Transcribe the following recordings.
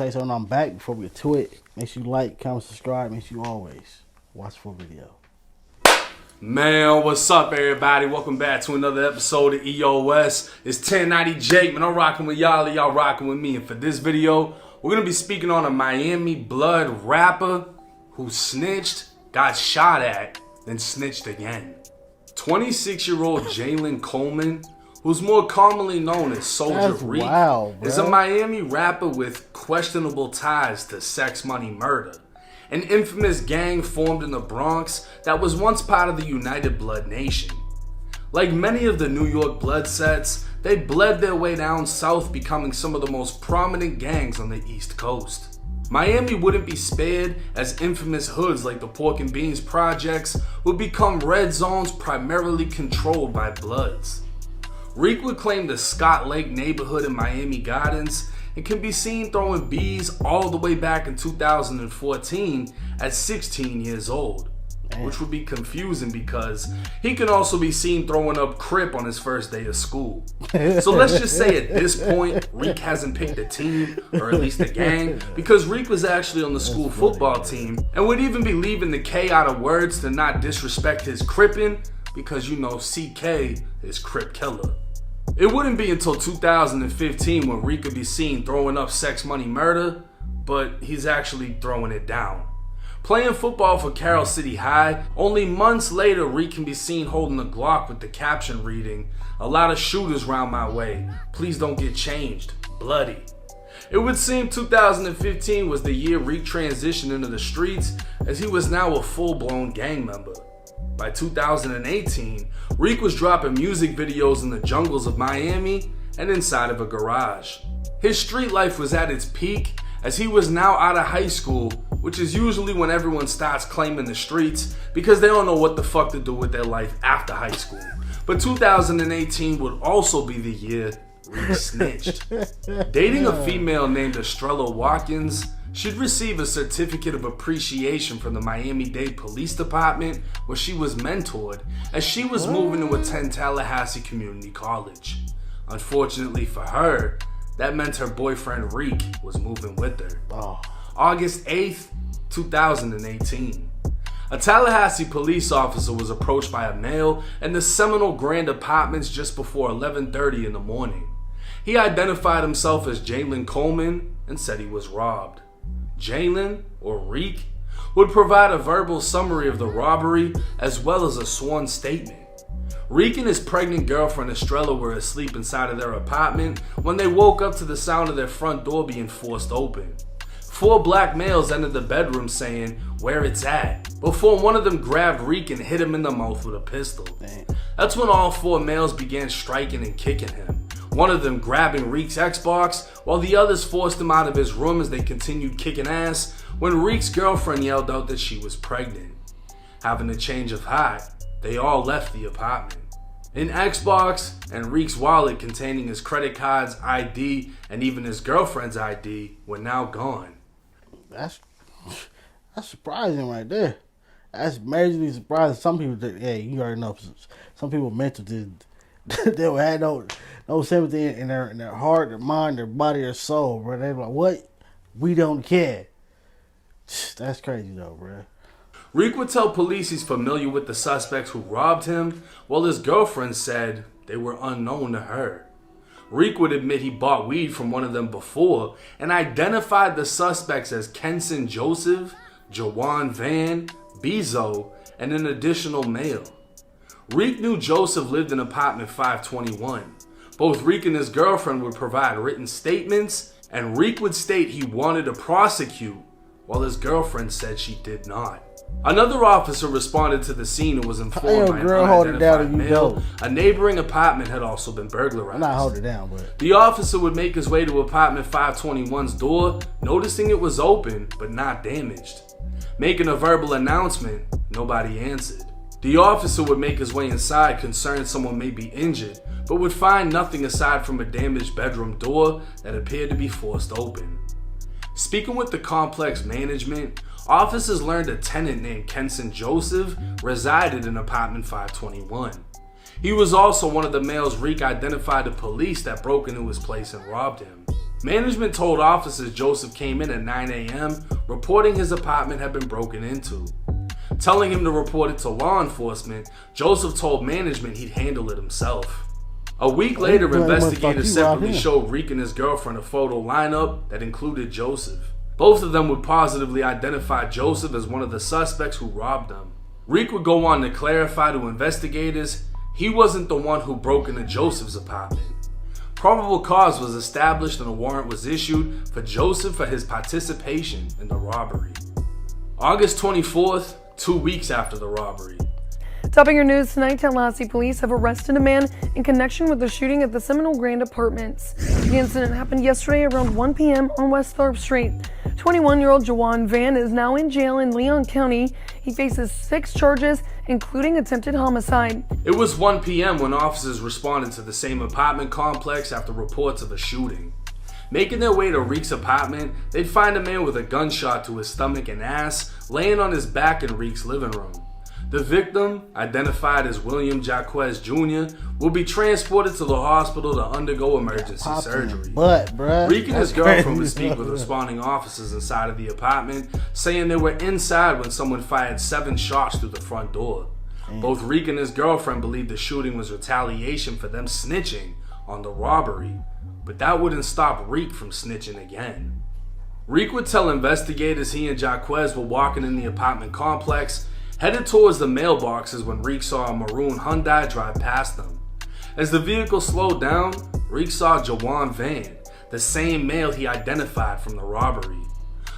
and say something. I'm back. Before we get to it, make sure you like, comment, subscribe. Make sure you always watch the full video. Man, what's up, everybody? Welcome back to another episode of EOS. It's 1090 Jake, man. I'm rocking with y'all, y'all rocking with me. And for this video, we're going to be speaking on a Miami blood rapper who snitched, got shot at, then snitched again. 26-year-old Jalen Coleman, who's more commonly known as Soulja Reek, is a Miami rapper with questionable ties to sex, money, murder. An infamous gang formed in the Bronx that was once part of the United Blood Nation. Like many of the New York blood sets, they bled their way down south, becoming some of the most prominent gangs on the East Coast. Miami wouldn't be spared, as infamous hoods like the Pork and Beans projects would become red zones primarily controlled by Bloods. Reek would claim the Scott Lake neighborhood in Miami Gardens and can be seen throwing bees all the way back in 2014 at 16 years old. Which would be confusing because he can also be seen throwing up Crip on his first day of school. So let's just say at this point, Reek hasn't picked a team, or at least a gang, because Reek was actually on the school football team and would even be leaving the K out of words to not disrespect his Crippin', because you know CK is Crip Killer. It wouldn't be until 2015 when Reek could be seen throwing up sex, money, murder, but he's actually throwing it down. Playing football for Carroll City High, only months later Reek can be seen holding a Glock with the caption reading, "A lot of shooters round my way, please don't get changed, bloody." It would seem 2015 was the year Reek transitioned into the streets, as he was now a full-blown gang member. By 2018, Reek was dropping music videos in the jungles of Miami and inside of a garage. His street life was at its peak, as he was now out of high school, which is usually when everyone starts claiming the streets because they don't know what the fuck to do with their life after high school. But 2018 would also be the year Reek snitched. Dating a female named Estrella Watkins, she'd receive a certificate of appreciation from the Miami-Dade Police Department, where she was mentored as she was moving to attend Tallahassee Community College. Unfortunately for her, that meant her boyfriend Reek was moving with her. August 8th, 2018. A Tallahassee police officer was approached by a male in the Seminole Grand Apartments just before 11:30 in the morning. He identified himself as Jalen Coleman and said he was robbed. Jalen, or Reek, would provide a verbal summary of the robbery as well as a sworn statement. Reek and his pregnant girlfriend Estrella were asleep inside of their apartment when they woke up to the sound of their front door being forced open. 4 black males entered the bedroom saying, "Where it's at," before one of them grabbed Reek and hit him in the mouth with a pistol. That's when all 4 males began striking and kicking him. One of them grabbing Reek's Xbox, while the others forced him out of his room as they continued kicking ass when Reek's girlfriend yelled out that she was pregnant. Having a change of heart, they all left the apartment. An Xbox and Reek's wallet containing his credit cards, ID, and even his girlfriend's ID were now gone. That's surprising right there. That's majorly surprising. Some people, you already know. Some people mental they would have no sympathy in their heart, their mind, their body, their soul, bro. They're like, what? We don't care. That's crazy though, bro. Reek would tell police he's familiar with the suspects who robbed him, while his girlfriend said they were unknown to her. Reek would admit he bought weed from one of them before and identified the suspects as Kenson Joseph, Jawan Van, Bezo, and an additional male. Reek knew Joseph lived in apartment 521. Both Reek and his girlfriend would provide written statements, and Reek would state he wanted to prosecute, while his girlfriend said she did not. Another officer responded to the scene and was informed by an unidentified male a neighboring apartment had also been burglarized. I'm not holding it down, but the officer would make his way to apartment 521's door, noticing it was open but not damaged. Making a verbal announcement, nobody answered. The officer would make his way inside, concerned someone may be injured, but would find nothing aside from a damaged bedroom door that appeared to be forced open. Speaking with the complex management, officers learned a tenant named Kenson Joseph resided in apartment 521. He was also one of the males Reek identified to police that broke into his place and robbed him. Management told officers Joseph came in at 9 a.m. reporting his apartment had been broken into. Telling him to report it to law enforcement, Joseph told management he'd handle it himself. A week later, investigators separately showed Reek and his girlfriend a photo lineup that included Joseph. Both of them would positively identify Joseph as one of the suspects who robbed them. Reek would go on to clarify to investigators he wasn't the one who broke into Joseph's apartment. Probable cause was established and a warrant was issued for Joseph for his participation in the robbery. August 24th, 2 weeks after the robbery. Topping your news tonight, Tallahassee police have arrested a man in connection with the shooting at the Seminole Grand Apartments. The incident happened yesterday around 1 p.m. on West Thorpe Street. 21-year-old Jawan Van is now in jail in Leon County. He faces 6 charges, including attempted homicide. It was 1 p.m. when officers responded to the same apartment complex after reports of a shooting. Making their way to Reek's apartment, they'd find a man with a gunshot to his stomach and ass laying on his back in Reek's living room. The victim, identified as William Jaquez Jr., will be transported to the hospital to undergo emergency surgery. Reek and his girlfriend would speak with responding officers inside of the apartment, saying they were inside when someone fired 7 shots through the front door. Both Reek and his girlfriend believed the shooting was retaliation for them snitching on the robbery, but that wouldn't stop Reek from snitching again. Reek would tell investigators he and Jaquez were walking in the apartment complex, headed towards the mailboxes when Reek saw a maroon Hyundai drive past them. As the vehicle slowed down, Reek saw Jawan Van, the same male he identified from the robbery.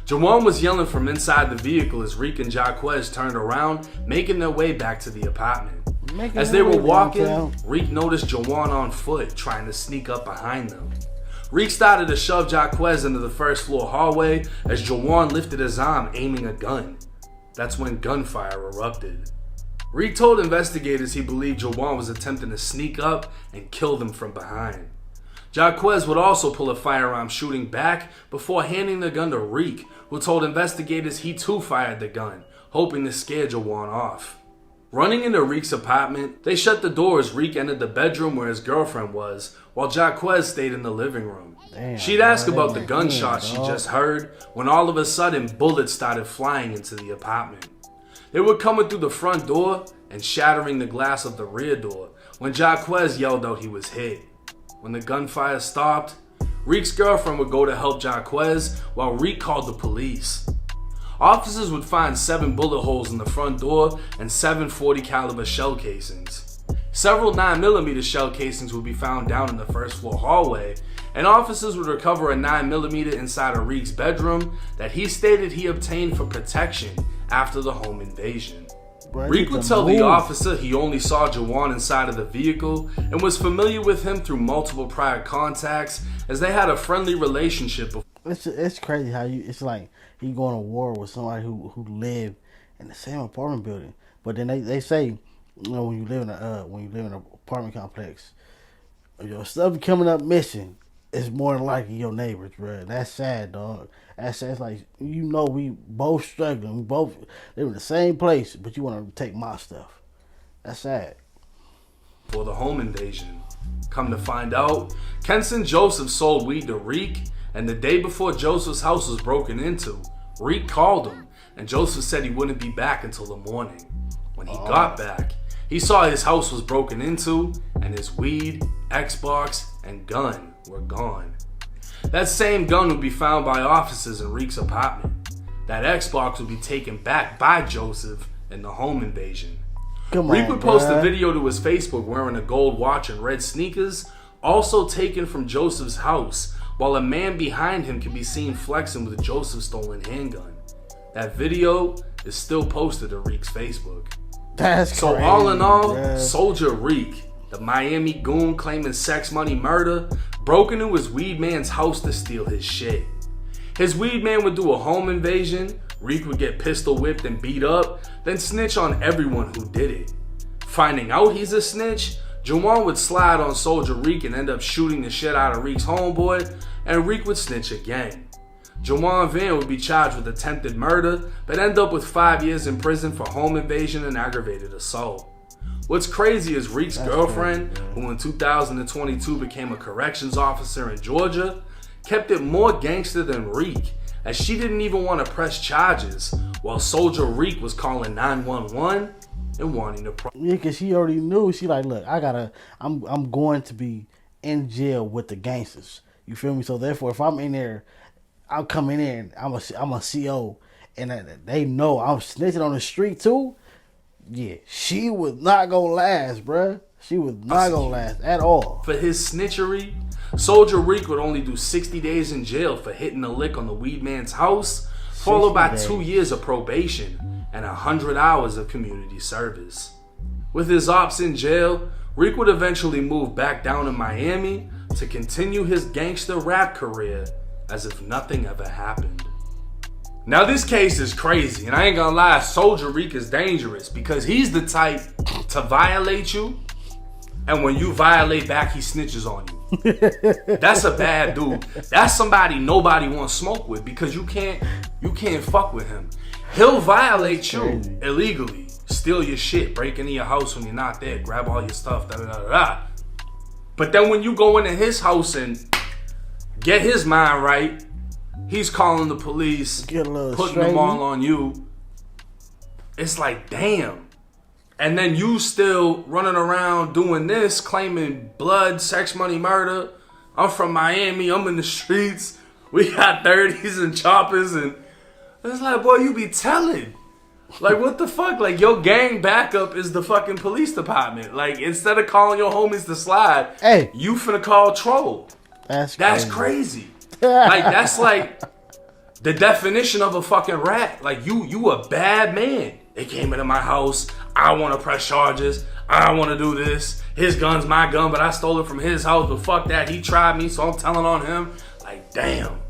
Jawan was yelling from inside the vehicle as Reek and Jaquez turned around, making their way back to the apartment. As they were walking, Reek noticed Jawan on foot, trying to sneak up behind them. Reek started to shove Jaquez into the first floor hallway as Jawan lifted his arm, aiming a gun. That's when gunfire erupted. Reek told investigators he believed Jawan was attempting to sneak up and kill them from behind. Jaquez would also pull a firearm, shooting back before handing the gun to Reek, who told investigators he too fired the gun, hoping to scare Jawan off. Running into Reek's apartment, they shut the door as Reek entered the bedroom where his girlfriend was, while Jaquez stayed in the living room. She'd ask about the gunshots she just heard when all of a sudden bullets started flying into the apartment. They were coming through the front door and shattering the glass of the rear door when Jaquez yelled out he was hit. When the gunfire stopped, Reek's girlfriend would go to help Jaquez while Reek called the police. Officers would find 7 bullet holes in the front door and 7 .40 caliber shell casings. Several 9mm shell casings would be found down in the first floor hallway, and officers would recover a 9mm inside of Reek's bedroom that he stated he obtained for protection after the home invasion. Reek would tell the officer he only saw Jawan inside of the vehicle and was familiar with him through multiple prior contacts as they had a friendly relationship. It's crazy how it's like he going to war with somebody who live in the same apartment building. But then they say, you know, when you live in an apartment complex, your stuff coming up missing, it's more than likely your neighbors, bro. That's sad, dog. That's sad. It's like, you know, we both struggling. We both live in the same place, but you want to take my stuff. That's sad. For the home invasion. Come to find out, Kenson Joseph sold weed to Reek, and the day before Joseph's house was broken into, Reek called him, and Joseph said he wouldn't be back until the morning. When he got back, he saw his house was broken into, and his weed, Xbox, and gun were gone. That same gun would be found by officers in Reek's apartment. That Xbox would be taken back by Joseph in the home invasion. Reek would post a video to his Facebook wearing a gold watch and red sneakers, also taken from Joseph's house, while a man behind him can be seen flexing with Joseph's stolen handgun. That video is still posted to Reek's Facebook. That's so crazy, all in all, bruh. Soulja Reek, the Miami goon claiming sex money murder, broke into his weed man's house to steal his shit. His weed man would do a home invasion, Reek would get pistol whipped and beat up, then snitch on everyone who did it. Finding out he's a snitch, Jawan would slide on Soulja Reek and end up shooting the shit out of Reek's homeboy, and Reek would snitch again. Jawan Van would be charged with attempted murder, but end up with 5 years in prison for home invasion and aggravated assault. What's crazy is Reek's girlfriend, who in 2022 became a corrections officer in Georgia, kept it more gangster than Reek, as she didn't even want to press charges, while Soulja Reek was calling 911 and wanting to Yeah, cause she already knew. She like, look, I'm going to be in jail with the gangsters. You feel me? So therefore, if I'm in there, I'll come in there and I'm a CO, and they know I'm snitching on the street too. Yeah, she was not gonna last, bruh. She was not gonna last at all. For his snitchery, Soulja Reek would only do 60 days in jail for hitting a lick on the weed man's house, followed by 2 years of probation and 100 hours of community service. With his ops in jail, Reek would eventually move back down to Miami to continue his gangster rap career as if nothing ever happened. Now this case is crazy, and I ain't gonna lie, Soulja Reek is dangerous because he's the type to violate you, and when you violate back, he snitches on you. That's a bad dude. That's somebody nobody wants smoke with because you can't fuck with him. He'll violate you illegally, steal your shit, break into your house when you're not there, grab all your stuff, da da da da. But then when you go into his house and get his mind right, he's calling the police, putting them all on you. It's like, damn. And then you still running around doing this, claiming blood, sex, money, murder. I'm from Miami. I'm in the streets. We got 30s and choppers. And it's like, boy, you be telling. Like, what the fuck? Like, your gang backup is the fucking police department. Like, instead of calling your homies to slide, hey, you finna call troll. That's crazy. Like, that's like the definition of a fucking rat. Like, you a bad man. They came into my house. I want to press charges. I want to do this. His gun's my gun, but I stole it from his house. But fuck that. He tried me, so I'm telling on him. Like, damn.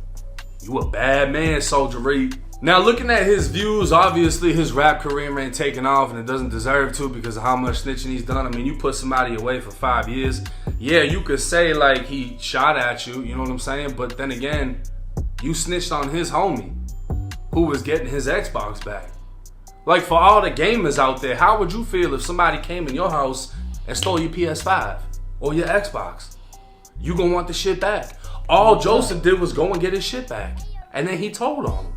You a bad man, Soulja Reek. Now, looking at his views, obviously his rap career ain't taking off, and it doesn't deserve to because of how much snitching he's done. I mean, you put somebody away for 5 years. Yeah, you could say, like, he shot at you, you know what I'm saying? But then again, you snitched on his homie who was getting his Xbox back. Like, for all the gamers out there, how would you feel if somebody came in your house and stole your PS5 or your Xbox? You gonna want the shit back. All Joseph did was go and get his shit back. And then he told on him.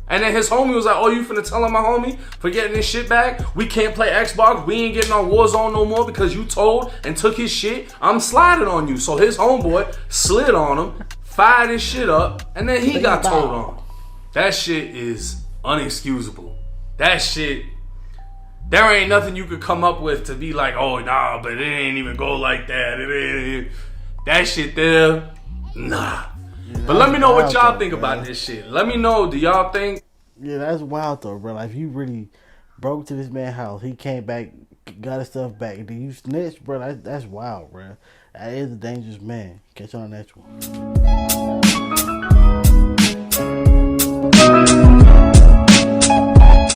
And then his homie was like, oh, you finna tell on my homie for getting his shit back? We can't play Xbox. We ain't getting on Warzone no more because you told and took his shit. I'm sliding on you. So his homeboy slid on him, fired his shit up, and then he got told on. That shit is unexcusable. That shit, there ain't nothing you could come up with to be like, oh, nah, but it ain't even go like that. It ain't. That shit there, nah. Yeah, but let me know what y'all think about this shit. Let me know, do y'all think? Yeah, that's wild though, bro. Like, if you really broke to this man's house, he came back, got his stuff back, and then you snitched, bro. That's wild, bro. That is a dangerous man. Catch you on the next one.